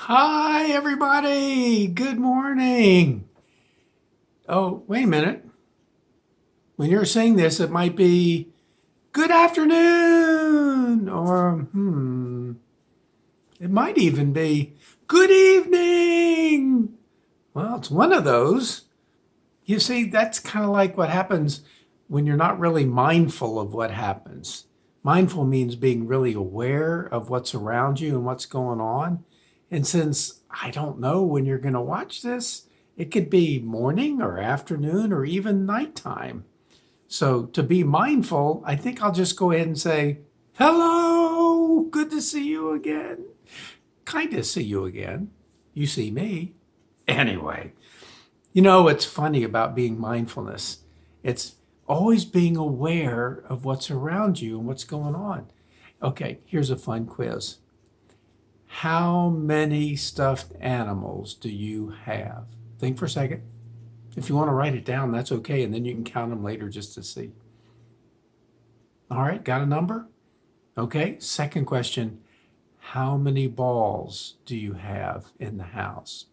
Hi, everybody. Good morning. Oh, wait a minute. When you're saying this, it might be good afternoon, or it might even be good evening. Well, it's one of those. You see, that's kind of like what happens when you're not really mindful of what happens. Mindful means being really aware of what's around you and what's going on. And since I don't know when you're going to watch this, it could be morning or afternoon or even nighttime. So to be mindful, I think I'll just go ahead and say, hello, good to see you again. Kind of see you again. You see me. Anyway, you know what's funny about being mindfulness? It's always being aware of what's around you and what's going on. Okay, here's a fun quiz. How many stuffed animals do you have? Think for a second. If you want to write it down, that's okay, and then you can count them later just to see. All right, got a number? Okay, second question. How many balls do you have in the house?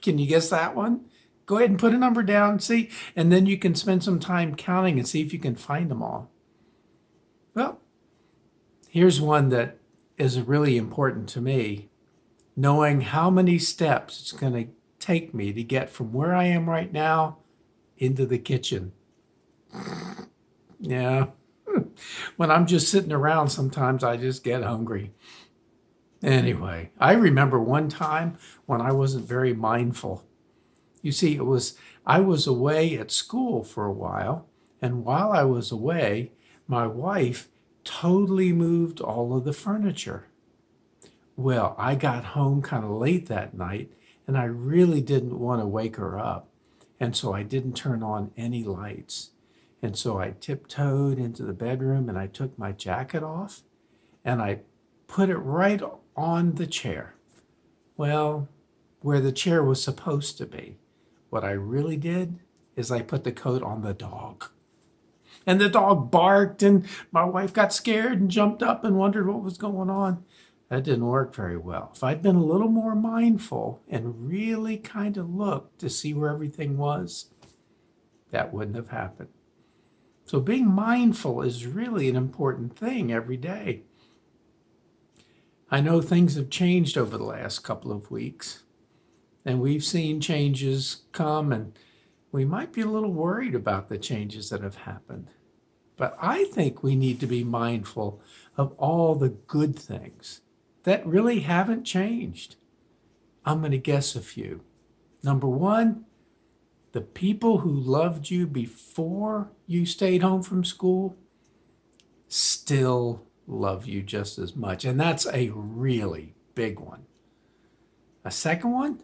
Can you guess that one? Go ahead and put a number down, see, and then you can spend some time counting and see if you can find them all. Well, here's one that is really important to me. Knowing how many steps it's going to take me to get from where I am right now into the kitchen. Yeah. When I'm just sitting around, sometimes I just get hungry. Anyway, I remember one time when I wasn't very mindful. You see, I was away at school for a while, and while I was away, my wife totally moved all of the furniture. Well, I got home kind of late that night, and I really didn't want to wake her up, and so I didn't turn on any lights. And so I tiptoed into the bedroom and I took my jacket off and I put it right on the chair. Well, where the chair was supposed to be. What I really did is I put the coat on the dog. And the dog barked, and my wife got scared and jumped up and wondered what was going on. That didn't work very well. If I'd been a little more mindful and really kind of looked to see where everything was, that wouldn't have happened. So being mindful is really an important thing every day. I know things have changed over the last couple of weeks, and we've seen changes come, and we might be a little worried about the changes that have happened. But I think we need to be mindful of all the good things that really haven't changed. I'm going to guess a few. Number one, the people who loved you before you stayed home from school still love you just as much. And that's a really big one. A second one,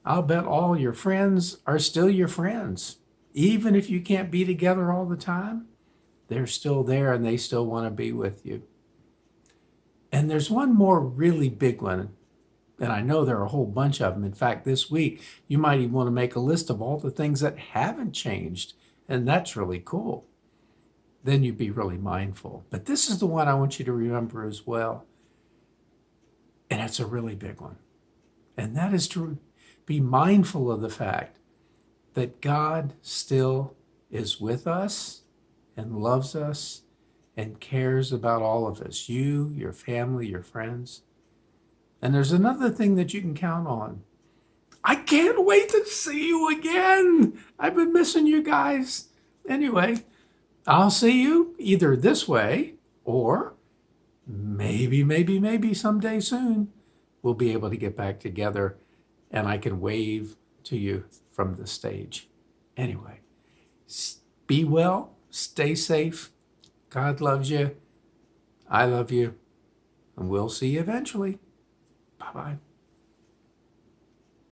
I'll bet all your friends are still your friends. Even if you can't be together all the time, they're still there and they still want to be with you. And there's one more really big one, and I know there are a whole bunch of them. In fact, this week, you might even want to make a list of all the things that haven't changed, and that's really cool. Then you'd be really mindful. But this is the one I want you to remember as well, and it's a really big one. And that is to be mindful of the fact that God still is with us and loves us and cares about all of us, you, your family, your friends. And there's another thing that you can count on. I can't wait to see you again. I've been missing you guys. Anyway, I'll see you either this way or maybe someday soon we'll be able to get back together and I can wave to you from the stage. Anyway, be well, stay safe. God loves you. I love you. And we'll see you eventually. Bye-bye.